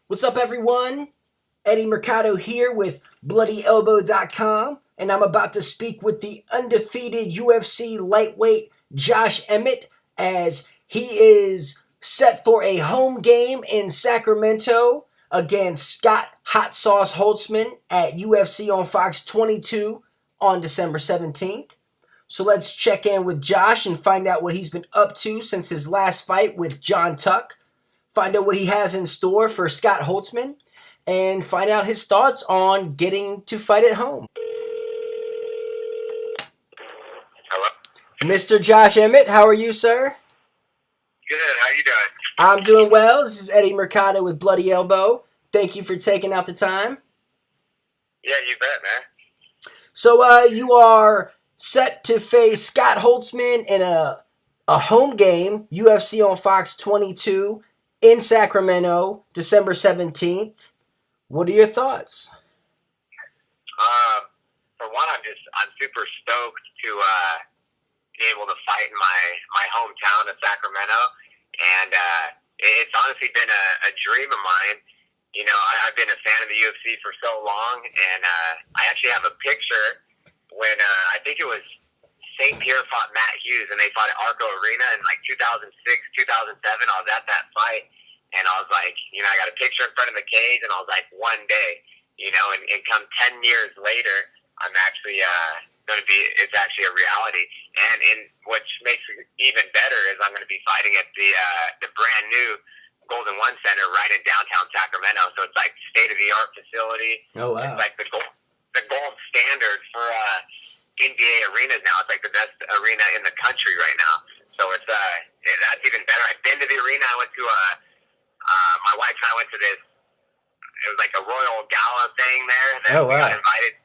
What's up, everyone? Eddie Mercado here with BloodyElbow.com, and I'm about to speak with the undefeated UFC lightweight Josh Emmett as he is set for a home game in Sacramento against Scott Hot Sauce Holtzman at UFC on Fox 22 on December 17th. So let's check in with Josh and find out what he's been up to since his last fight with John Tuck. Find out what he has in store for Scott Holtzman, and find out his thoughts on getting to fight at home. Hello? Mr. Josh Emmett, how are you, sir? Good, how you doing? I'm doing well. This is Eddie Mercado with Bloody Elbow. Thank you for taking out the time. Yeah, you bet, man. So you are set to face Scott Holtzman in a home game, UFC on Fox 22 in Sacramento, December 17th. What are your thoughts? For one, I'm super stoked to be able to fight in my hometown of Sacramento, and it's honestly been a dream of mine. You know, I've been a fan of the UFC for so long, and I actually have a picture when I think it was St. Pierre fought Matt Hughes, and they fought at Arco Arena in like 2006, 2007. I was at that fight, and I was like, you know, I got a picture in front of the cage, and I was like, one day, you know, and come 10 years later, I'm actually going to be, it's actually a reality. And which makes it even better is I'm going to be fighting at the brand new Golden One Center right in downtown Sacramento. So it's like state-of-the-art facility. Oh, wow. It's like the gold standard for NBA arenas now. It's like the best arena in the country right now. So it's that's even better. I've been to the arena. I went to my wife and I went to this. It was like a Royal Gala thing there. That Oh, wow. We got invited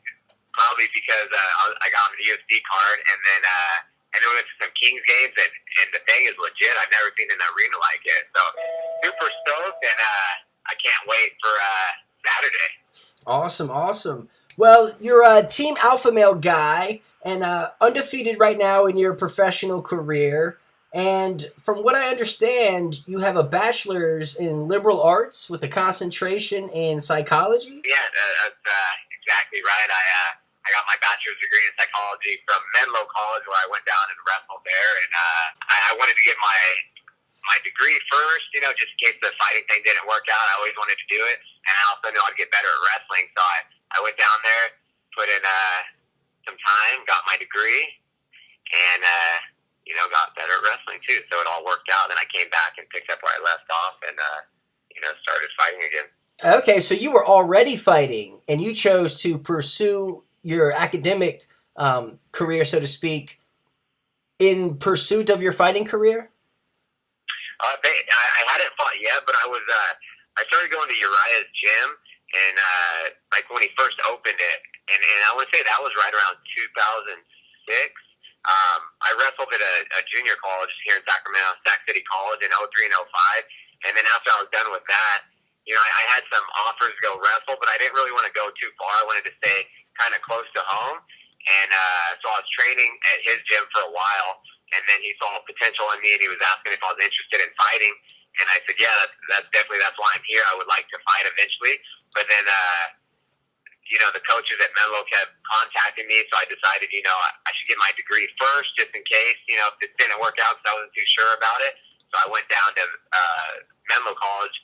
probably because I got the UFC card, and then we went to some Kings games, and the thing is legit. I've never seen an arena like it. So super stoked, and I can't wait for Saturday. Awesome. Well, you're a Team Alpha Male guy and undefeated right now in your professional career. And from what I understand, you have a bachelor's in liberal arts with a concentration in psychology? Yeah, that's exactly right. I got my bachelor's degree in psychology from Menlo College, where I went down and wrestled there. And I wanted to get my degree first, you know, just in case the fighting thing didn't work out. I always wanted to do it. And I also knew I'd get better at wrestling. So I went down there, put in some time, got my degree, and you know, got better at wrestling too. So it all worked out. Then I came back and picked up where I left off, and you know, started fighting again. Okay, so you were already fighting, and you chose to pursue your academic career, so to speak, in pursuit of your fighting career? I hadn't fought yet, but I started going to Uriah's gym, and like when he first opened it, and I would say that was right around 2006. I wrestled at a junior college here in Sacramento, Sac City College in 03 and 05. And then after I was done with that, you know, I had some offers to go wrestle, but I didn't really want to go too far. I wanted to stay kind of close to home. And so I was training at his gym for a while, and then he saw potential in me, and he was asking if I was interested in fighting. And I said, yeah, that's why I'm here. I would like to fight eventually. But then, you know, the coaches at Menlo kept contacting me, so I decided, you know, I should get my degree first, just in case, you know, if it didn't work out because I wasn't too sure about it. So I went down to Menlo College.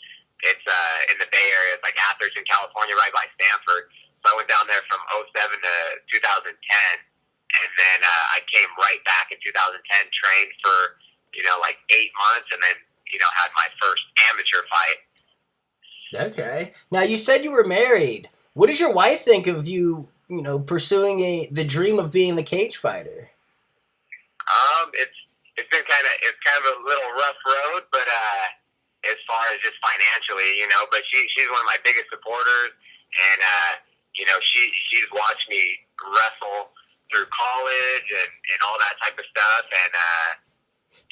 It's in the Bay Area. It's like Atherton, California, right by Stanford. So I went down there from 07 to 2010, and then I came right back in 2010, trained for, you know, like 8 months, and then, you know, had my first amateur fight. Okay. Now, you said you were married. What does your wife think of you, you know, pursuing the dream of being the cage fighter? It's been kind of a little rough road, but as far as just financially, you know, but she's one of my biggest supporters, and you know, she's watched me wrestle through college and all that type of stuff, and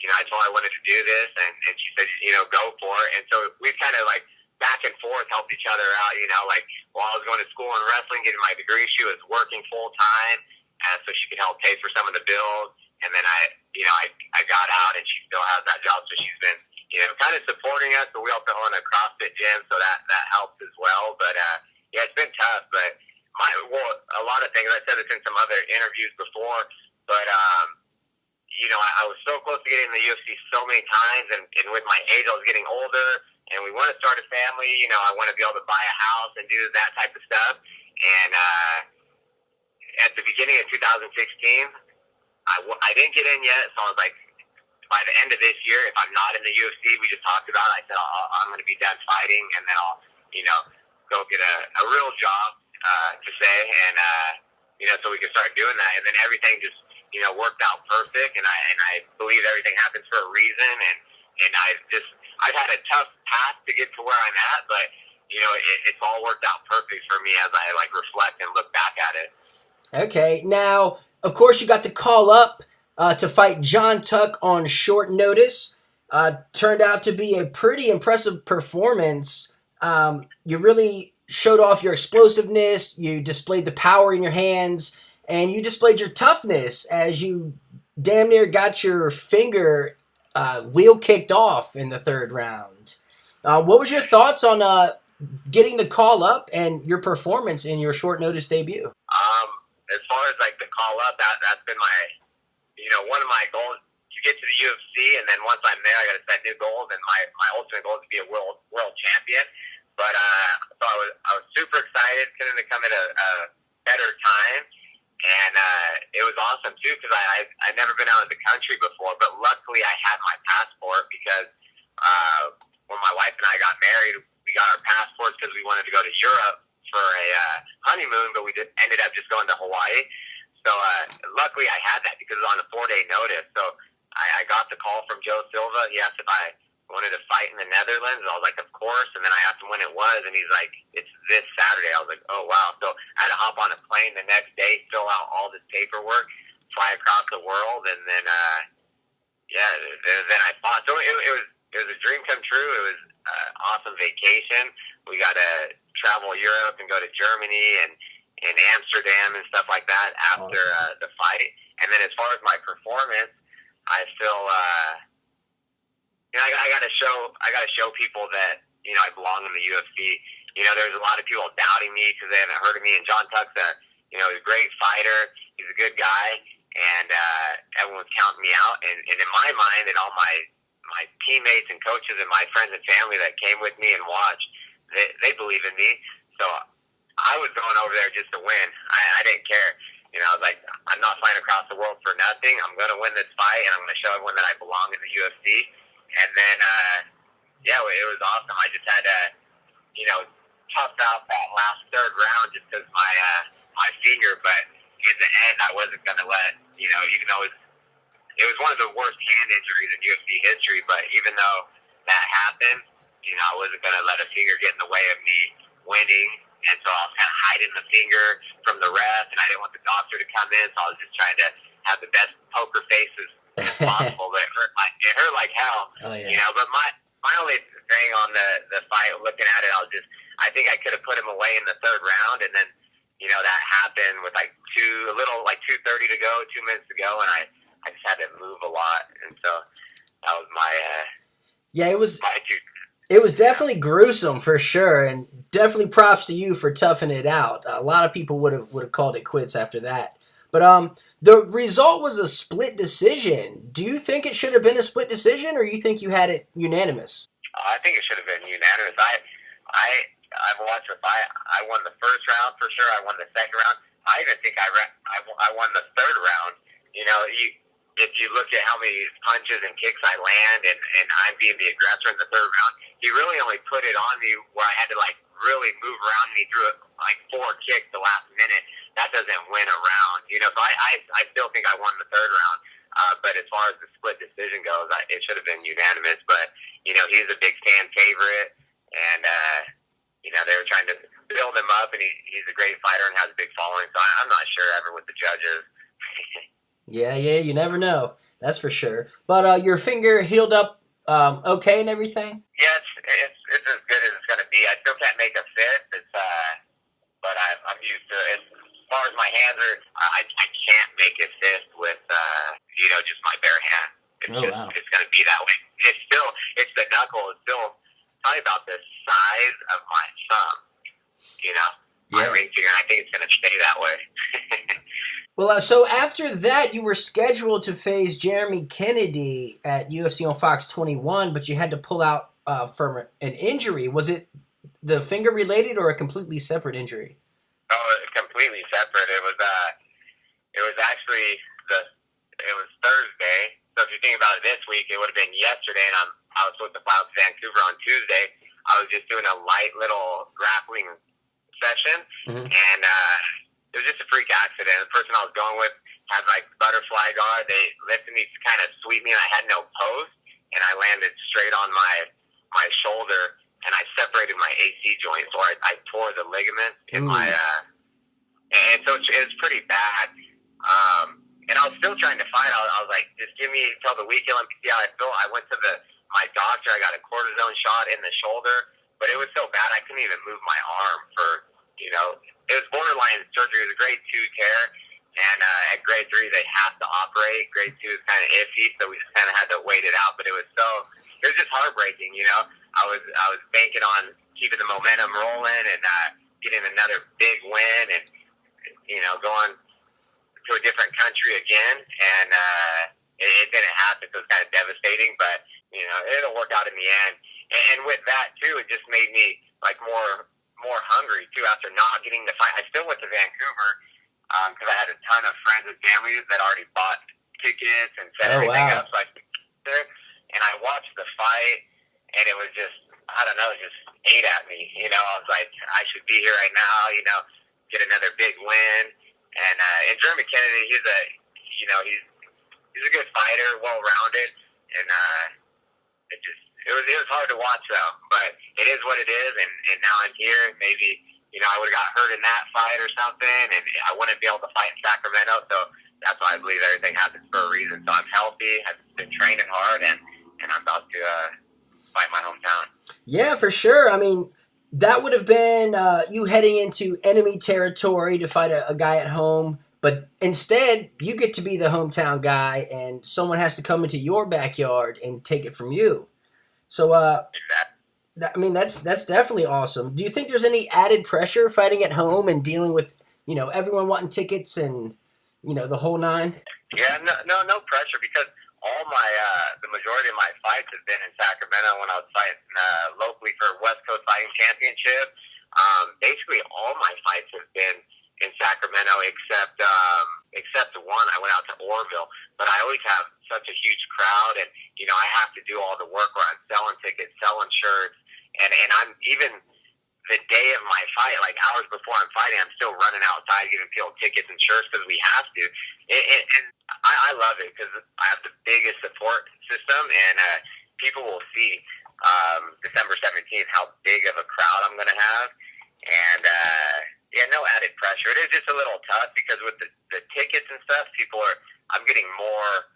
you know, I told her I wanted to do this, and she said, you know, go for it. And so we've kind of like back and forth helped each other out, you know, like while I was going to school in wrestling, getting my degree, she was working full time, so she could help pay for some of the bills. And then I got out, and she still has that job, so she's been, you know, kind of supporting us. But we also own a CrossFit gym gym, so that helps as well. But yeah, it's been tough. But a lot of things, I said this in some other interviews before, but I was so close to getting in the UFC so many times, and with my age, I was getting older, and we want to start a family. I want to be able to buy a house and do that type of stuff. And at the beginning of 2016, I didn't get in yet, so I was like, by the end of this year, if I'm not in the UFC, we just talked about it, I said, I'm going to be done fighting, and then I'll, go get a real job, to say, and, so we can start doing that. And then everything just, worked out perfect, and I believe everything happens for a reason, and I've had a tough path to get to where I'm at, but, it's all worked out perfect for me as I, reflect and look back at it. Okay, now, of course, you got the call up to fight John Tuck on short notice. Turned out to be a pretty impressive performance. You really showed off your explosiveness, you displayed the power in your hands, and you displayed your toughness as you damn near got your finger wheel kicked off in the third round. What was your thoughts on getting the call up and your performance in your short notice debut? As far as the call up, that's been my, one of my goals to get to the UFC, and then once I'm there, I got to set new goals, and my ultimate goal is to be a world champion. But so I was super excited. Couldn't have come at a better time, and it was awesome too because I'd never been out of the country before. But luckily, I had my passport because when my wife and I got married, we got our passports because we wanted to go to Europe for a honeymoon, but we ended up just going to Hawaii. So luckily I had that because it was on a 4-day notice. So I got the call from Joe Silva. He asked if I wanted to fight in the Netherlands. And I was like, of course. And then I asked him when it was, and he's like, it's this Saturday. I was like, oh, wow. So I had to hop on a plane the next day, fill out all this paperwork, fly across the world, and then, then I fought. So it was a dream come true. It was an awesome vacation. We got to travel Europe and go to Germany and Amsterdam and stuff like that after the fight. And then as far as my performance, I feel I got to show people that I belong in the UFC. There's a lot of people doubting me because they haven't heard of me. And John Tuck's he's a great fighter. He's a good guy, and everyone's counting me out. And in my mind, and all my teammates and coaches and my friends and family that came with me and watched, they believe in me. So I was going over there just to win. I didn't care. I was like, I'm not flying across the world for nothing. I'm going to win this fight, and I'm going to show everyone that I belong in the UFC. And then, it was awesome. I just had to, tough out that last third round just because my finger. But in the end, I wasn't going to let, even though it was one of the worst hand injuries in UFC history, but even though that happened, I wasn't going to let a finger get in the way of me winning. And so I was kind of hiding the finger from the ref, and I didn't want the doctor to come in, so I was just trying to have the best poker faces as possible. But it hurt like hell. Oh, yeah. But my only thing on the fight, looking at it, I think I could have put him away in the third round, and then, that happened with 2:30 to go, 2 minutes to go, and I just had to move a lot, and so that was my it was my two. It was definitely gruesome for sure, and definitely props to you for toughing it out. A lot of people would have called it quits after that. But the result was a split decision. Do you think it should have been a split decision, or you think you had it unanimous? I think it should have been unanimous. I've watched the fight. I won the first round for sure. I won the second round. I even think I won the third round. If you look at how many punches and kicks I land, and I'm being the aggressor in the third round, he really only put it on me where I had to really move around me through it, 4 kicks the last minute. That doesn't win a round, So I still think I won the third round. But as far as the split decision goes, it should have been unanimous. But he's a big fan favorite, and they were trying to build him up, and he's a great fighter and has a big following. So I'm not sure ever with the judges. Yeah, you never know. That's for sure. But your finger healed up okay and everything? Yeah, it's as good as it's going to be. I still can't make a fist. But I'm used to it. As far as my hands are, I can't make a fist with, just my bare hand. Wow. It's going to be that way. It's the knuckle. It's still probably about the size of my thumb. You know, my ring finger. And I think it's going to stay that way. Well, so after that, you were scheduled to face Jeremy Kennedy at UFC on Fox 21, but you had to pull out from an injury. Was it the finger related or a completely separate injury? Oh, completely separate. It was actually it was Thursday. So if you think about it this week, it would have been yesterday, and I was supposed to fly out to Vancouver on Tuesday. I was just doing a light little grappling session, and it was just a freak accident. The person I was going with had like butterfly guard. They lifted me to kind of sweep me, and I had no post, and I landed straight on my shoulder, and I separated my AC joint, so I tore the ligament in my and so it was pretty bad. And I was still trying to fight. I was like, just give me until the weekend. Let me see how I feel. I went to my doctor. I got a cortisone shot in the shoulder, but it was so bad I couldn't even move my arm for, it was borderline surgery. It was a grade 2 tear, and at grade 3 they have to operate. Grade 2 is kind of iffy, so we just kind of had to wait it out. But it was just heartbreaking. I was banking on keeping the momentum rolling and getting another big win, and going to a different country again, and it didn't happen, so it was kind of devastating, but it'll work out in the end. And with that too, it just made me like more hungry too after not getting the fight. I still went to Vancouver because I had a ton of friends and family that already bought tickets and set everything up, so I could get there, and I watched the fight, and it was just, I don't know, it just ate at me. I was like, I should be here right now, get another big win. And Jeremy Kennedy, he's a good fighter, well rounded, and it was hard to watch though. But it is what it is, and now I'm here. Maybe I would have got hurt in that fight or something, and I wouldn't be able to fight in Sacramento. So that's why I believe everything happens for a reason. So I'm healthy. I've been training hard, and I'm about to fight my hometown. Yeah, for sure. I mean, that would have been you heading into enemy territory to fight a guy at home, but instead you get to be the hometown guy, and someone has to come into your backyard and take it from you. So, that's definitely awesome. Do you think there's any added pressure fighting at home and dealing with everyone wanting tickets and the whole nine? Yeah, no pressure, because all the majority of my fights have been in Sacramento when I was fighting locally for West Coast Fighting Championship. Basically, all my fights have been in Sacramento except one. I went out to Orville, but I always have such a huge crowd, and I have to do all the work where I'm selling tickets, selling shirts, and I'm even the day of my fight, like hours before I'm fighting, I'm still running outside giving people tickets and shirts because we have to. And I love it because I have the biggest support system, and people will see December 17th how big of a crowd I'm going to have. And no added pressure. It is just a little tough because with the tickets and stuff, I'm getting more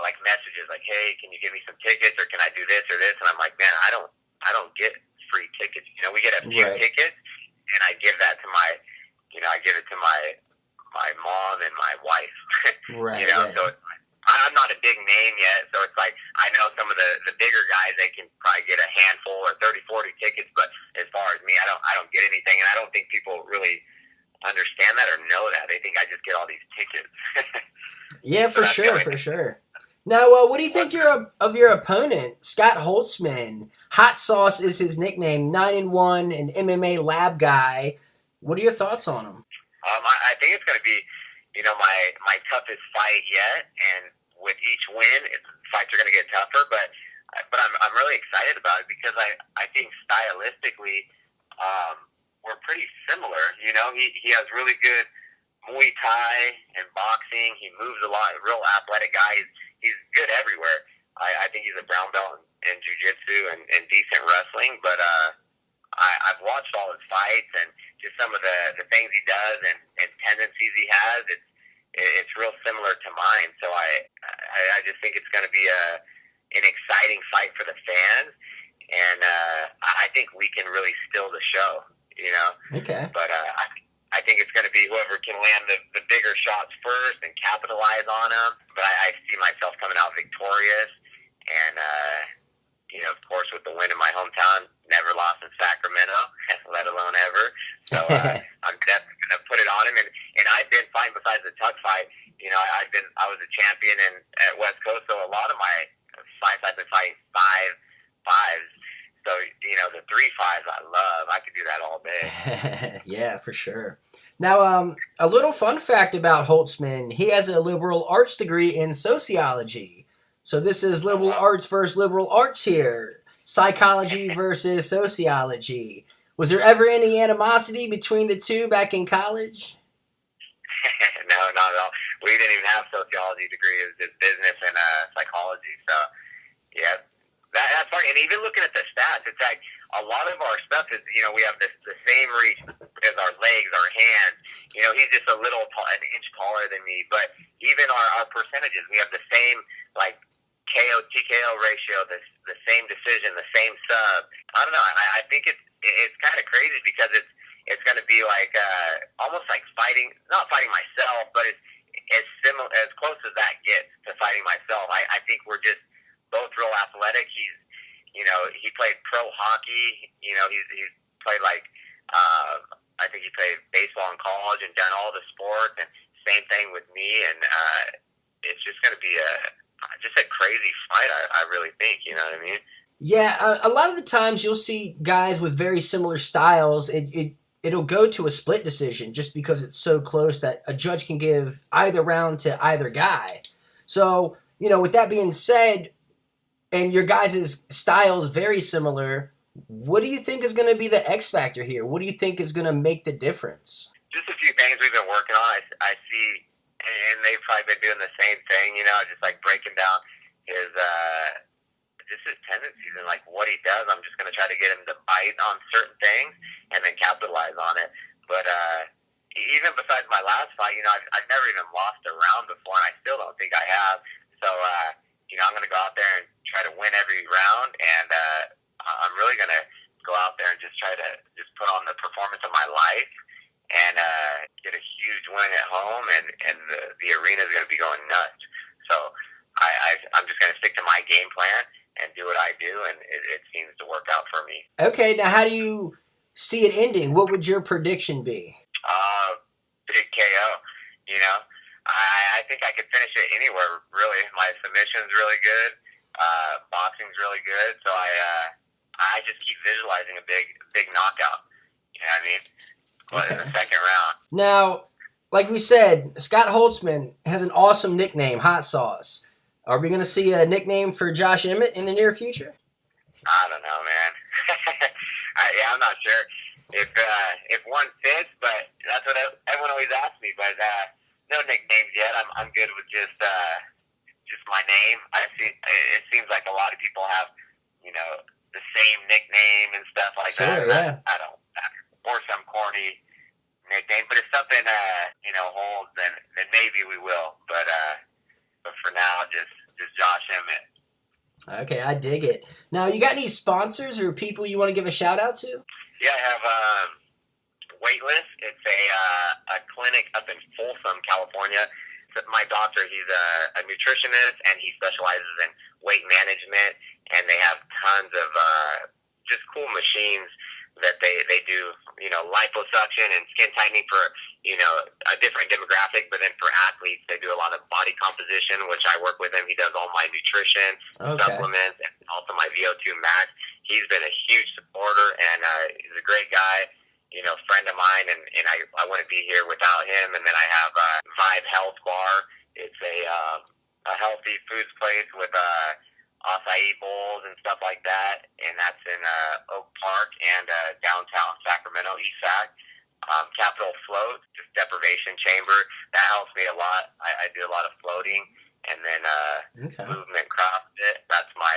like messages like, hey, can you give me some tickets, or can I do this or this? And I'm like, man, I don't get free tickets. We get a few tickets, and I give that to I give it to my mom and my wife. So I'm not a big name yet, so it's like I know some of the bigger guys, they can probably get a handful or 30, 40 tickets, but as far as me, I don't get anything, and I don't think people really understand that or know that. They think I just get all these tickets. Yeah, for sure. Now, what do you think of your opponent, Scott Holtzman? Hot Sauce is his nickname, 9-1, an MMA lab guy. What are your thoughts on him? I think it's going to be, my toughest fight yet, and with each win, fights are going to get tougher. But I'm really excited about it because I think stylistically, we're pretty similar. He has really good Muay Thai and boxing. He moves a lot. Real athletic guy. He's good everywhere. I think he's a brown belt in jiu-jitsu and decent wrestling. But I've watched all his fights and just some of the things he does and tendencies he has. It's real similar to mine. So I just think it's going to be an exciting fight for the fans, and I think we can really steal the show. Okay. But I think it's going to be whoever can land the bigger shots first and capitalize on them. But I see myself coming out victorious, and of course, with the win in my hometown, never lost in Sacramento, let alone ever. So I'm definitely going to put it on him. And I've been fighting besides the Tuck fight. You know, I was a champion at West Coast, so a lot of my fights I've been fighting 5-5s. So, you know, the 3-5s I love. I could do that all day. Yeah, for sure. Now, a little fun fact about Holtzman, he has a liberal arts degree in sociology. So this is liberal arts versus liberal arts here. Psychology versus sociology. Was there ever any animosity between the two back in college? No, not at all. We didn't even have sociology degree. It was just business and psychology. So, yeah, that's funny. And even looking at the stats, it's like a lot of our stuff is, you know, we have the same reach as our legs, our hands. You know, he's just an inch taller than me. But even our percentages, we have the same, like, KO TKO ratio, the same decision, the same sub. I don't know. I think it's kind of crazy because it's going to be like almost like not fighting myself, but it's as close as that gets to fighting myself. I think we're just both real athletic. He played pro hockey. You know, he's played like I think he played baseball in college and done all the sports. And same thing with me. And it's just going to be just a crazy fight. I really think. You know what I mean? Yeah, a lot of the times you'll see guys with very similar styles. It'll go to a split decision just because it's so close that a judge can give either round to either guy. So, you know, with that being said, and your guys' styles very similar, what do you think is going to be the X factor here? What do you think is going to make the difference? Just a few things we've been working on. I see, and they've probably been doing the same thing, you know, just like breaking down his tendencies and like what he does. I'm just going to try to get him to bite on certain things and then capitalize on it. But even besides my last fight, you know, I've never even lost a round before, and I still don't think I have. So, you know, I'm going to go out there and try to win every round, and I'm really going to go out there and just try to just put on the performance of my life and get a huge win at home, and the arena is going to be going nuts. So I'm just going to stick to my game plan and do what I do, and it seems to work out for me. Okay, now how do you see it ending? What would your prediction be? Big KO, you know. I think I could finish it anywhere, really. My submission's really good. Boxing's really good. So I just keep visualizing a big knockout. You know what I mean? But in the second round. Now, like we said, Scott Holtzman has an awesome nickname, Hot Sauce. Are we going to see a nickname for Josh Emmett in the near future? I don't know, man. I'm not sure if one fits, but that's what everyone always asks me. But no nicknames yet. I'm good with just my name. It seems like a lot of people have, you know, the same nickname and stuff like that. Yeah. I don't, or some corny nickname. But if something you know, holds, then maybe we will. But for now, just Josh Emmett. Okay, I dig it. Now, you got any sponsors or people you want to give a shout out to? Yeah, I have Weightless. It's a clinic up in Folsom, California. My doctor, he's a nutritionist, and he specializes in weight management, and they have tons of just cool machines that they do, you know, liposuction and skin tightening for, you know, a different demographic, but then for athletes, they do a lot of body composition, which I work with him. He does all my nutrition, supplements, and also my VO2 max. He's been a huge supporter, and he's a great guy, you know, friend of mine, and I wouldn't be here without him. And then I have Vibe Health Bar. It's a healthy foods place with acai bowls and stuff like that, and that's in Oak Park and downtown Sacramento, East Sac. Capital Float, just deprivation chamber. That helps me a lot. I do a lot of floating, and then movement CrossFit. That's my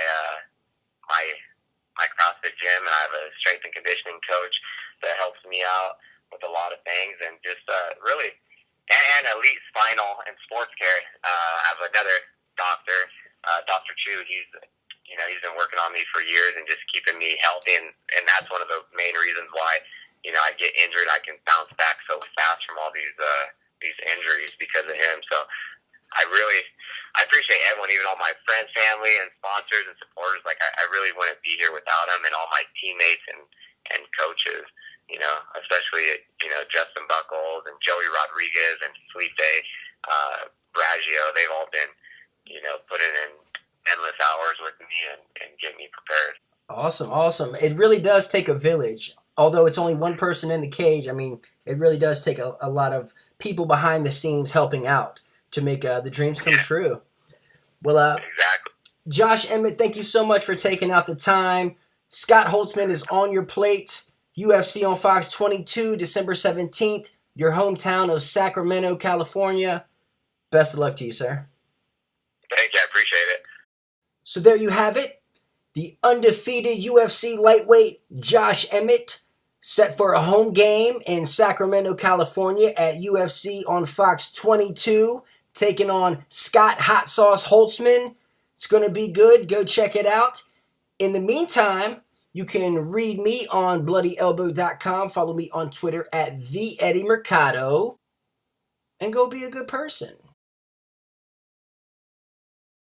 CrossFit gym, and I have a strength and conditioning coach that helps me out with a lot of things, and just really, and Elite Spinal and Sports Care. I have another doctor, Dr. Chu. He's been working on me for years and just keeping me healthy, and that's one of the main reasons why, you know, I get injured. I can bounce back so fast from all these injuries because of him. So I really I appreciate everyone, even all my friends, family, and sponsors and supporters. Like, I really wouldn't be here without them, and all my teammates and coaches, especially, Justin Buckles and Joey Rodriguez and Felipe Braggio. They've all been, putting in endless hours with me and getting me prepared. Awesome, awesome. It really does take a village. Although it's only one person in the cage, I mean, it really does take a lot of people behind the scenes helping out to make the dreams come true. Well, Exactly. Josh Emmett, thank you so much for taking out the time. Scott Holtzman is on your plate. UFC on Fox 22, December 17th, your hometown of Sacramento, California. Best of luck to you, sir. Thank you. I appreciate it. So there you have it. The undefeated UFC lightweight Josh Emmett set for a home game in Sacramento, California at UFC on Fox 22, taking on Scott Hot Sauce Holtzman. It's going to be good. Go check it out. In the meantime, you can read me on bloodyelbow.com. Follow me on Twitter at @TheEddieMercado. And go be a good person.